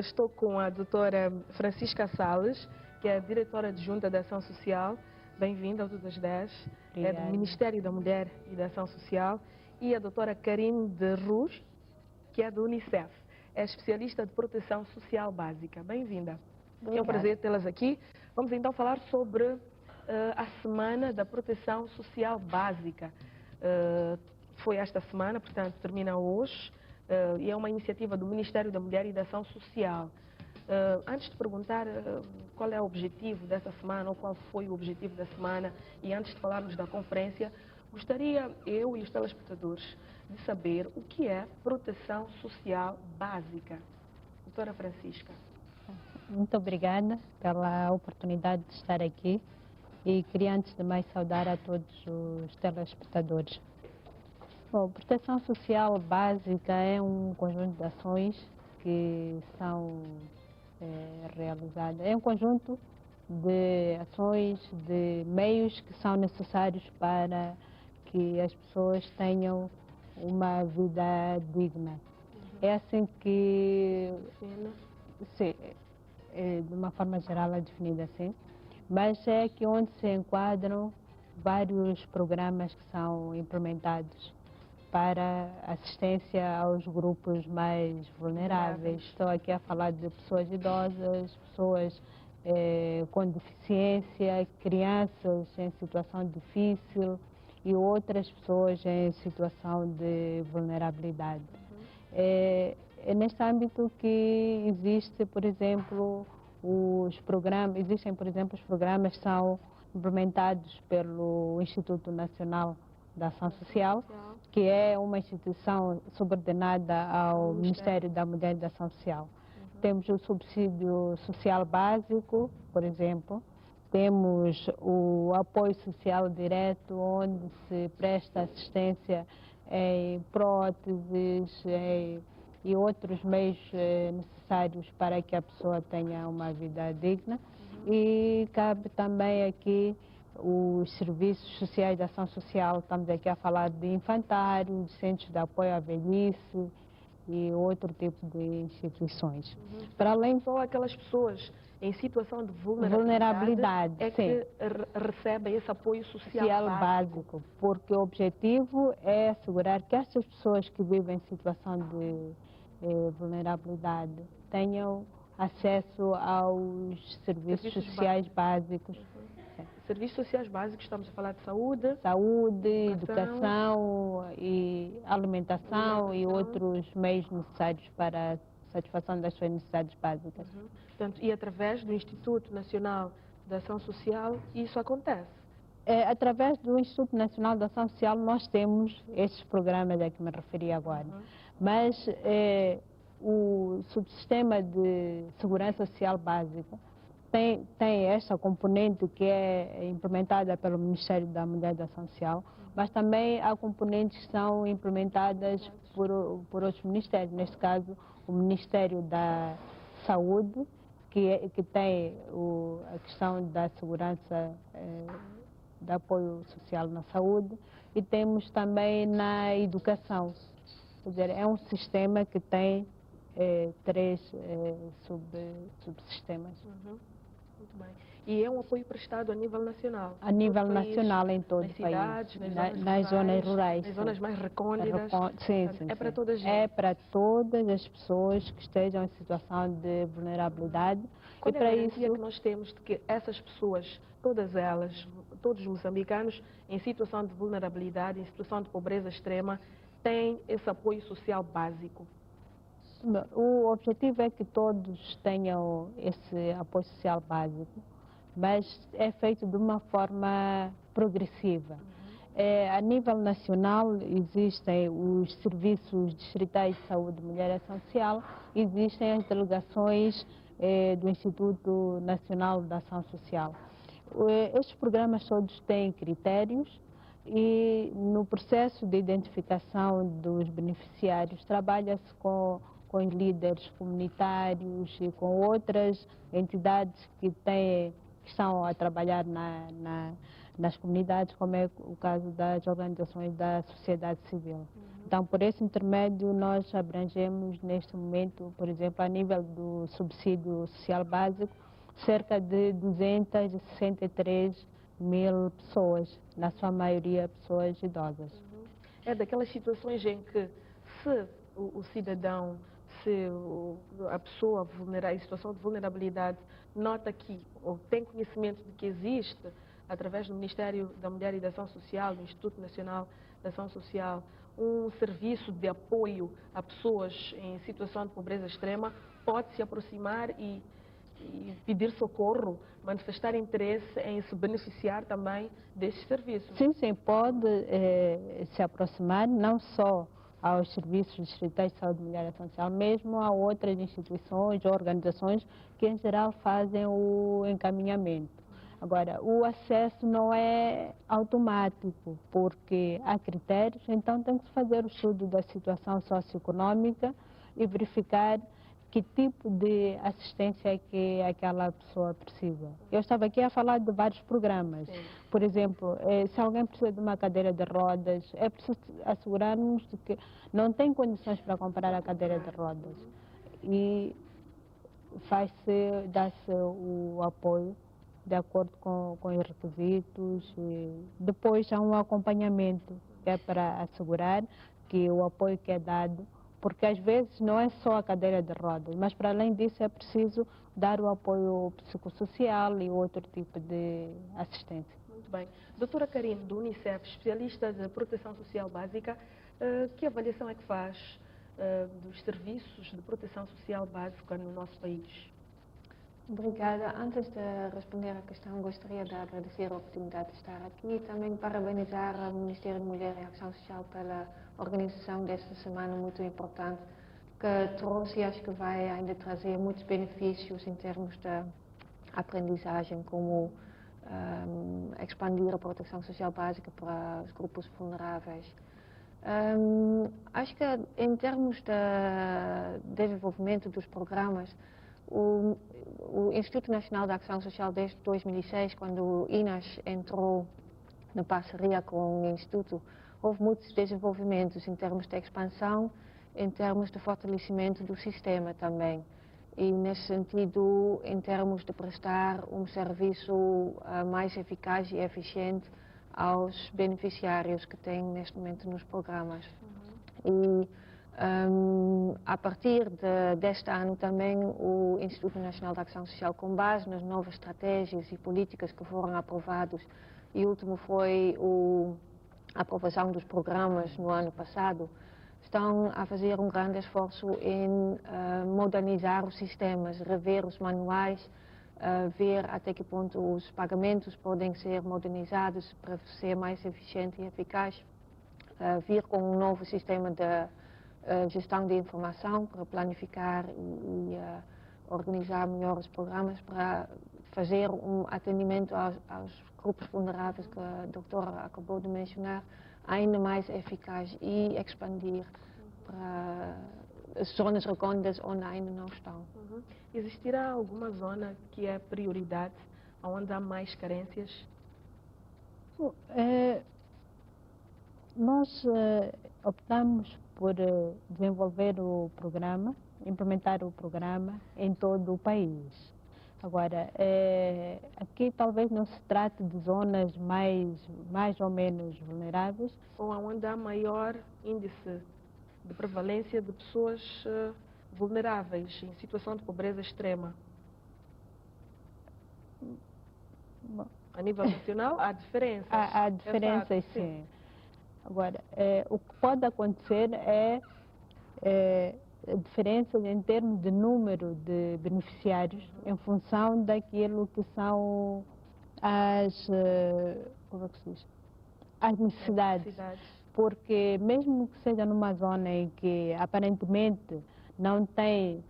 Estou com a doutora Francisca Salles, que é a diretora adjunta da Ação Social. Bem-vinda ao Tudo às 10. É do Ministério da Mulher e da Ação Social. E a doutora Karine de Ruz, que é do Unicef. É especialista de proteção social básica. Bem-vinda. É um prazer tê-las aqui. Vamos então falar sobre a Semana da Proteção Social Básica. Foi esta semana, portanto, termina hoje. E é uma iniciativa do Ministério da Mulher e da Ação Social. Antes de perguntar qual é o objetivo dessa semana, ou qual foi o objetivo da semana, e antes de falarmos da conferência, gostaria, eu e os telespectadores, de saber o que é proteção social básica. Doutora Francisca. Muito obrigada pela oportunidade de estar aqui e queria antes de mais saudar a todos os telespectadores. Bom, proteção social básica é um conjunto de ações que são realizadas. É um conjunto de ações, de meios que são necessários para que as pessoas tenham uma vida digna. É assim que, sim, de uma forma geral é definida assim, mas é aqui onde se enquadram vários programas que são implementados para assistência aos grupos mais vulneráveis. Estou aqui a falar de pessoas idosas, pessoas com deficiência, crianças em situação difícil e outras pessoas em situação de vulnerabilidade. É neste âmbito que existe, por exemplo, existem, por exemplo, os programas que são implementados pelo Instituto Nacional da Ação Social, que é uma instituição subordinada ao Ministério da Mulher e da Ação Social. Temos o subsídio social básico, por exemplo, temos o apoio social direto, onde se presta assistência em próteses e outros meios necessários para que a pessoa tenha uma vida digna. E cabe também aqui os serviços sociais de ação social, estamos aqui a falar de infantários, centros de apoio à velhice e outro tipo de instituições. Para além só aquelas pessoas em situação de vulnerabilidade é que recebem esse apoio social básico. Porque o objetivo é assegurar que essas pessoas que vivem em situação de vulnerabilidade tenham acesso aos serviços sociais básicos. Serviços sociais básicos, estamos a falar de saúde, educação e alimentação e outros meios necessários para a satisfação das suas necessidades básicas. Portanto, e através do Instituto Nacional da Ação Social, isso acontece? Através do Instituto Nacional da Ação Social nós temos estes programas a que me referi agora. Mas o subsistema de segurança social básica tem esta componente que é implementada pelo Ministério da Mulher e da Ação Social, mas também há componentes que são implementadas por outros ministérios, neste caso o Ministério da Saúde, que tem a questão da segurança, de apoio social na saúde, e temos também na educação. Quer dizer, é um sistema que tem três subsistemas. Muito bem. E é um apoio prestado a nível nacional? A nível nacional, em todo o país. Cidades, nas zonas rurais. Nas zonas mais recônditas? Sim. É para toda a gente? É para todas as pessoas que estejam em situação de vulnerabilidade. Qual é a garantia que nós temos de que essas pessoas, todas elas, todos os moçambicanos em situação de vulnerabilidade, em situação de pobreza extrema, têm esse apoio social básico? O objetivo é que todos tenham esse apoio social básico, mas é feito de uma forma progressiva. A nível nacional existem os serviços distritais de saúde, mulher e ação social, existem as delegações do Instituto Nacional da Ação Social. Estes programas todos têm critérios e no processo de identificação dos beneficiários trabalha-se com os líderes comunitários e com outras entidades que estão a trabalhar nas comunidades, como é o caso das organizações da sociedade civil. Então, por esse intermédio, nós abrangemos neste momento, por exemplo, a nível do subsídio social básico, cerca de 263 mil pessoas, na sua maioria pessoas idosas. É daquelas situações em que se o cidadão, se a pessoa em situação de vulnerabilidade nota que, ou tem conhecimento de que existe, através do Ministério da Mulher e da Ação Social, do Instituto Nacional da Ação Social, um serviço de apoio a pessoas em situação de pobreza extrema, pode se aproximar e pedir socorro, manifestar interesse em se beneficiar também destes serviços. Sim, sim, pode se aproximar não só aos serviços distritais de saúde, mulher e ação social, mesmo a outras instituições ou organizações que em geral fazem o encaminhamento. Agora, o acesso não é automático, porque há critérios, então tem que se fazer o estudo da situação socioeconômica e verificar que tipo de assistência é que aquela pessoa precisa. Eu estava aqui a falar de vários programas. Sim. Por exemplo, se alguém precisa de uma cadeira de rodas, é preciso assegurar-nos de que não tem condições para comprar a cadeira de rodas. E dá-se o apoio de acordo com os requisitos. E depois há um acompanhamento que é para assegurar que o apoio que é dado, porque às vezes não é só a cadeira de rodas, mas para além disso é preciso dar o apoio psicossocial e outro tipo de assistência. Muito bem. Doutora Karine, do Unicef, especialista de proteção social básica, que avaliação é que faz dos serviços de proteção social básica no nosso país? Obrigada. Antes de responder à questão, gostaria de agradecer a oportunidade de estar aqui e também parabenizar o Ministério da Mulher e Ação Social pela organização desta semana muito importante, que trouxe e acho que vai ainda trazer muitos benefícios em termos de aprendizagem, como expandir a proteção social básica para os grupos vulneráveis. Acho que em termos de desenvolvimento dos programas, o Instituto Nacional da Ação Social desde 2006, quando o INAS entrou na parceria com o Instituto, houve muitos desenvolvimentos em termos de expansão, em termos de fortalecimento do sistema também. E nesse sentido, em termos de prestar um serviço mais eficaz e eficiente aos beneficiários que têm neste momento nos programas. E a partir deste ano também o Instituto Nacional da Ação Social, com base nas novas estratégias e políticas que foram aprovados, e o último foi a aprovação dos programas no ano passado, estão a fazer um grande esforço em modernizar os sistemas, rever os manuais, ver até que ponto os pagamentos podem ser modernizados para ser mais eficiente e eficaz, vir com um novo sistema de gestão de informação para planificar e organizar melhor os programas, para fazer um atendimento aos grupos vulneráveis que a doutora acabou de mencionar ainda mais eficaz e expandir para as zonas recônditas onde ainda não estão. Existirá alguma zona que é prioridade, onde há mais carências? Nós optamos por desenvolver o programa, implementar o programa em todo o país. Agora, aqui talvez não se trate de zonas mais ou menos vulneráveis. Ou onde há maior índice de prevalência de pessoas vulneráveis, em situação de pobreza extrema? Bom, a nível nacional há diferenças. Há diferenças, sim. Agora, o que pode acontecer é diferenças em termos de número de beneficiários em função daquilo que são as necessidades. Porque mesmo que seja numa zona em que aparentemente não tem,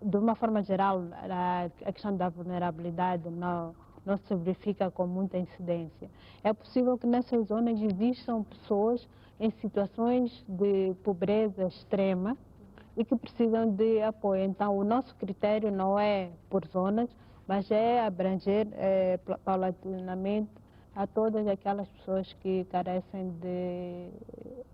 de uma forma geral, a questão da vulnerabilidade não se verifica com muita incidência. É possível que nessas zonas existam pessoas em situações de pobreza extrema e que precisam de apoio. Então, o nosso critério não é por zonas, mas é abranger paulatinamente a todas aquelas pessoas que carecem de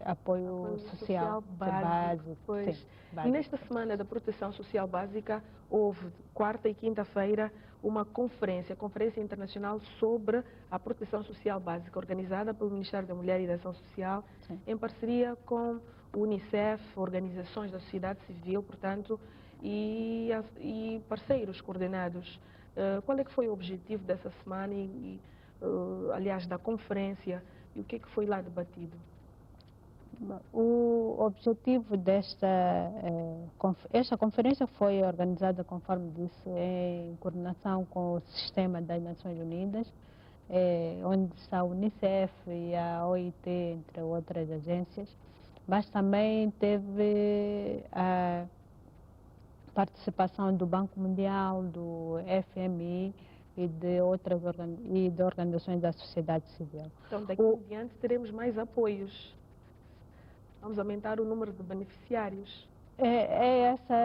apoio social básico. Pois. Sim, E básico. nesta semana da Proteção Social Básica, houve quarta e quinta-feira uma Conferência Internacional sobre a Proteção Social Básica, organizada pelo Ministério da Mulher e da Ação Social, Sim. em parceria com o UNICEF, organizações da sociedade civil, portanto, e parceiros coordenados. Qual é que foi o objetivo dessa semana aliás, da conferência, e o que é que foi lá debatido? O objetivo esta conferência foi organizada, conforme disse, em coordenação com o Sistema das Nações Unidas, onde está a UNICEF e a OIT, entre outras agências, mas também teve a participação do Banco Mundial, do FMI e de organizações da sociedade civil. Então, daqui em diante teremos mais apoios. Vamos aumentar o número de beneficiários. É essa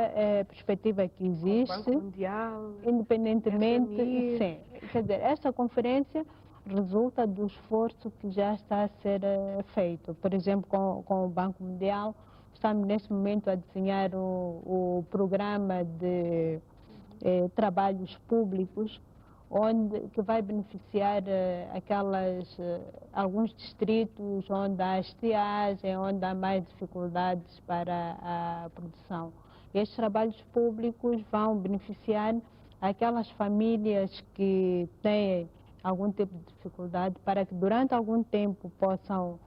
a perspectiva que existe. O Banco Mundial, independentemente, FMI. sim. Quer dizer, esta conferência resulta do esforço que já está a ser feito. Por exemplo, com o Banco Mundial, estamos neste momento a desenhar o programa de trabalhos públicos, que vai beneficiar alguns distritos onde há estiagem, onde há mais dificuldades para a produção. Estes trabalhos públicos vão beneficiar aquelas famílias que têm algum tipo de dificuldade, para que durante algum tempo possam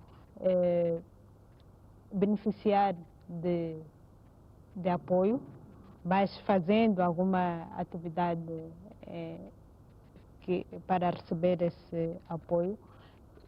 beneficiar de apoio, mas fazendo alguma atividade para receber esse apoio,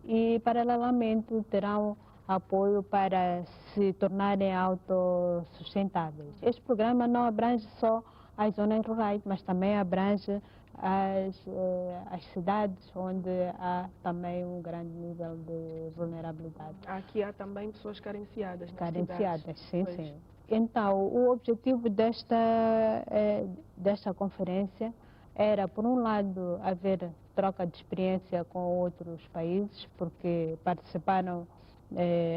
e paralelamente terão apoio para se tornarem autossustentáveis. Este programa não abrange só as zonas rurais, mas também abrange as cidades onde há também um grande nível de vulnerabilidade. Aqui há também pessoas carenciadas nas Carenciadas, cidades. sim, Pois. sim. Então, o objetivo desta conferência era, por um lado, haver troca de experiência com outros países, porque participaram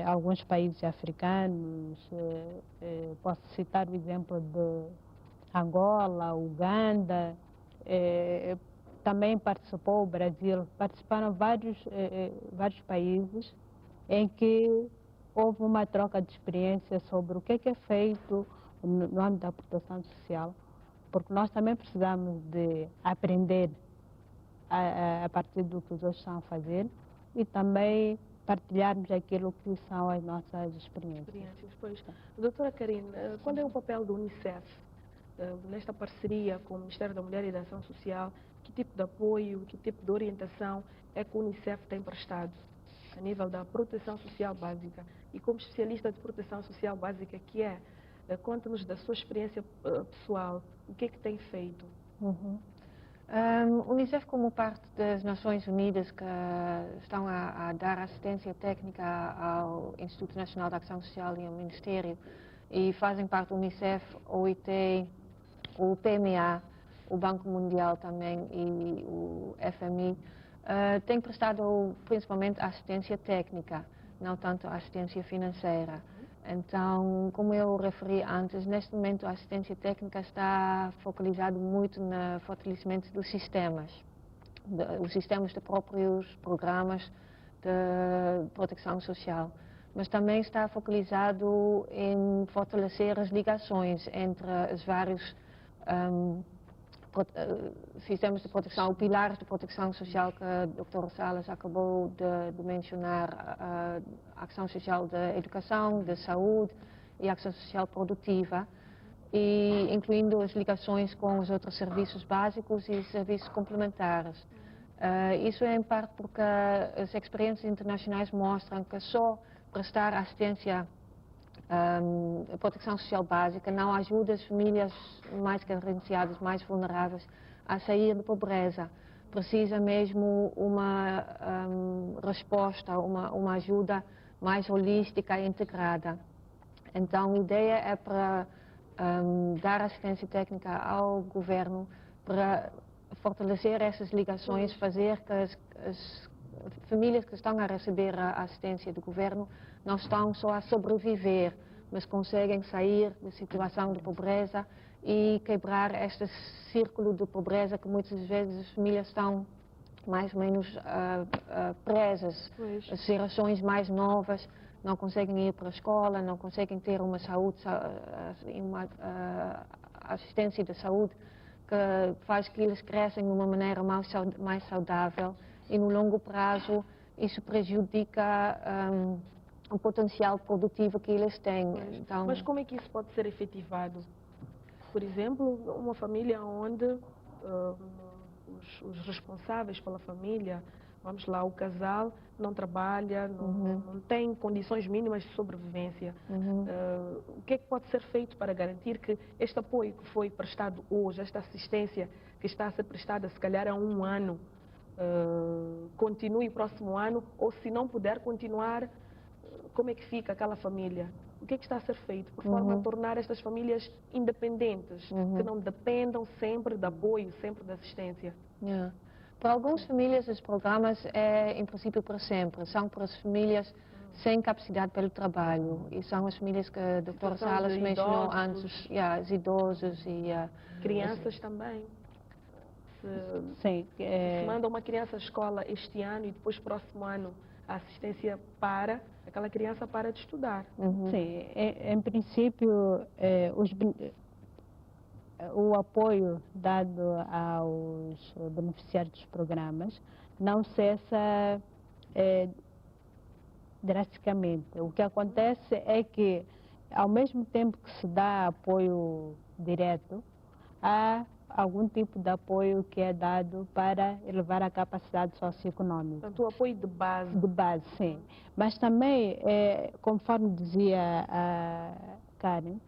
alguns países africanos. Posso citar o exemplo de Angola, Uganda, também participou o Brasil, participaram vários países em que houve uma troca de experiência sobre o que é feito no âmbito da proteção social, porque nós também precisamos de aprender a partir do que os outros estão a fazer e também partilharmos aquilo que são as nossas experiências. Pois. Doutora Karine, qual é o papel do UNICEF nesta parceria com o Ministério da Mulher e da Ação Social? Que tipo de apoio, que tipo de orientação é que o UNICEF tem prestado a nível da proteção social básica? E como especialista de proteção social básica que conte-nos da sua experiência pessoal, o que é que tem feito? O UNICEF, como parte das Nações Unidas, que estão a dar assistência técnica ao Instituto Nacional de Ação Social e ao Ministério, e fazem parte do UNICEF, o OIT, o PMA, o Banco Mundial também e o FMI, têm prestado principalmente assistência técnica, não tanto assistência financeira. Então, como eu referi antes, neste momento a assistência técnica está focalizada muito no fortalecimento dos sistemas, os sistemas de próprios programas de proteção social, mas também está focalizado em fortalecer as ligações entre os vários sistemas de proteção, pilares de proteção social que a doutora Salas acabou de mencionar, a ação social da educação, da saúde e a ação social produtiva, e incluindo as ligações com os outros serviços básicos e serviços complementares. Isso é em parte porque as experiências internacionais mostram que só prestar assistência a proteção social básica não ajuda as famílias mais carenciadas, mais vulneráveis a sair da pobreza. Precisa mesmo uma resposta, uma ajuda mais holística e integrada. Então a ideia é para dar assistência técnica ao governo para fortalecer essas ligações, fazer que as famílias que estão a receber a assistência do governo não estão só a sobreviver, mas conseguem sair da situação de pobreza e quebrar este círculo de pobreza que muitas vezes as famílias estão mais ou menos presas. Pois. As gerações mais novas não conseguem ir para a escola, não conseguem ter uma saúde, uma assistência de saúde que faz que eles cresçam de uma maneira mais saudável e no longo prazo isso prejudica o potencial produtivo que eles têm. Então, mas como é que isso pode ser efetivado? Por exemplo, uma família onde os responsáveis pela família, vamos lá, o casal não trabalha, não tem condições mínimas de sobrevivência. O que é que pode ser feito para garantir que este apoio que foi prestado hoje, esta assistência que está a ser prestada se calhar há um ano, continue próximo ano, ou se não puder continuar, como é que fica aquela família? O que é que está a ser feito por forma a tornar estas famílias independentes, que não dependam sempre de apoio, sempre de assistência? Para algumas famílias, os programas é, em princípio, para sempre. São para as famílias sem capacidade pelo trabalho. E são as famílias que a doutora Salas mencionou antes, os idosos e... crianças também. Sim. Se manda uma criança à escola este ano e depois próximo ano a assistência para, aquela criança para de estudar. Sim, em princípio, o apoio dado aos beneficiários dos programas não cessa drasticamente. O que acontece é que, ao mesmo tempo que se dá apoio direto, há algum tipo de apoio que é dado para elevar a capacidade socioeconômica. Portanto, o apoio de base. De base, sim. Mas também, conforme dizia a Karen,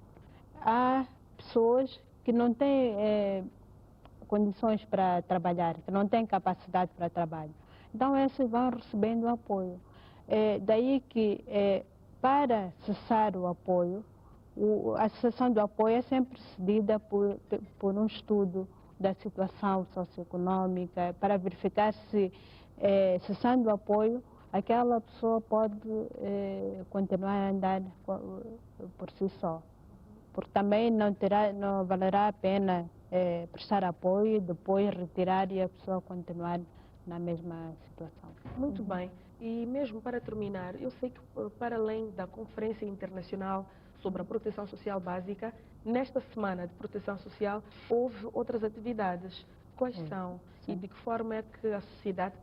há pessoas que não têm condições para trabalhar, que não têm capacidade para trabalho. Então, essas vão recebendo apoio. Daí que, para cessar o apoio, a cessação do apoio é sempre precedida por um estudo da situação socioeconômica para verificar se, cessando o apoio, aquela pessoa pode continuar a andar por si só. Porque também não valerá a pena prestar apoio, depois retirar e a pessoa continuar na mesma situação. Muito bem. E mesmo para terminar, eu sei que para além da Conferência Internacional sobre a Proteção Social Básica, nesta semana de Proteção Social houve outras atividades. Quais são? Sim. E de que forma é que a sociedade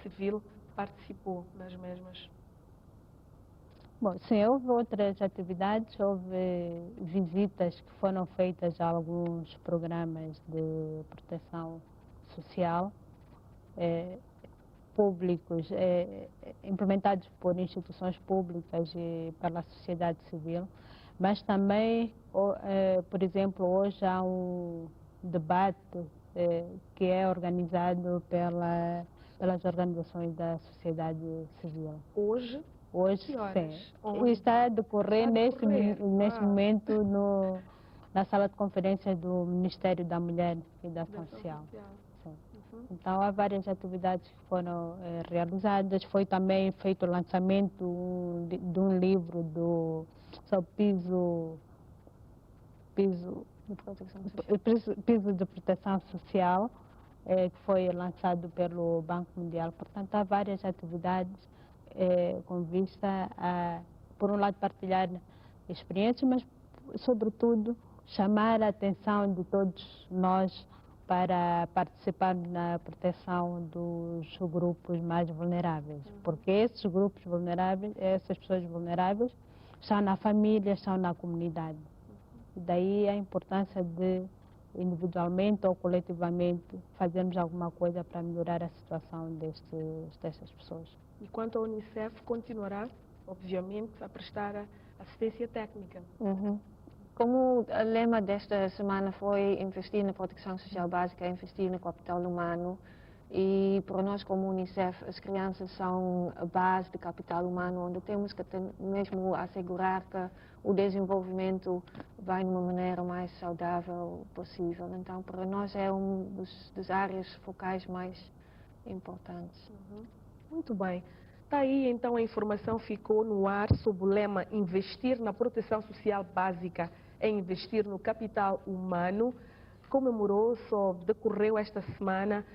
civil participou nas mesmas? Bom, sim, houve outras atividades, houve visitas que foram feitas a alguns programas de proteção social públicos, implementados por instituições públicas e pela sociedade civil, mas também, por exemplo, hoje há um debate que é organizado pelas organizações da sociedade civil. Hoje? Hoje, sim. Está a decorrer neste momento na sala de conferências do Ministério da Mulher e da Ação Social. Então, há várias atividades que foram realizadas. Foi também feito o lançamento de um livro sobre piso de proteção social, que foi lançado pelo Banco Mundial. Portanto, há várias atividades com vista a, por um lado, partilhar experiências, mas, sobretudo, chamar a atenção de todos nós para participar na proteção dos grupos mais vulneráveis. Porque esses grupos vulneráveis, essas pessoas vulneráveis, estão na família, estão na comunidade. Daí a importância de, individualmente ou coletivamente, fazermos alguma coisa para melhorar a situação dessas pessoas. E quanto à Unicef, continuará, obviamente, a prestar assistência técnica. Como o lema desta semana foi investir na proteção social básica, investir no capital humano, E para nós, como Unicef, as crianças são a base de capital humano, onde temos que mesmo assegurar que o desenvolvimento vai de uma maneira mais saudável possível. Então, para nós é das áreas focais mais importantes. Muito bem. Está aí, então, a informação ficou no ar sob o lema Investir na proteção social básica é investir no capital humano. Decorreu esta semana,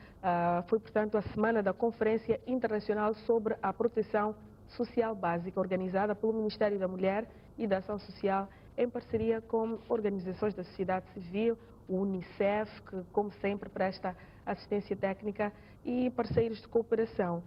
foi, portanto, a semana da Conferência Internacional sobre a Proteção Social Básica, organizada pelo Ministério da Mulher e da Ação Social, em parceria com organizações da sociedade civil, o Unicef, que, como sempre, presta assistência técnica, e parceiros de cooperação.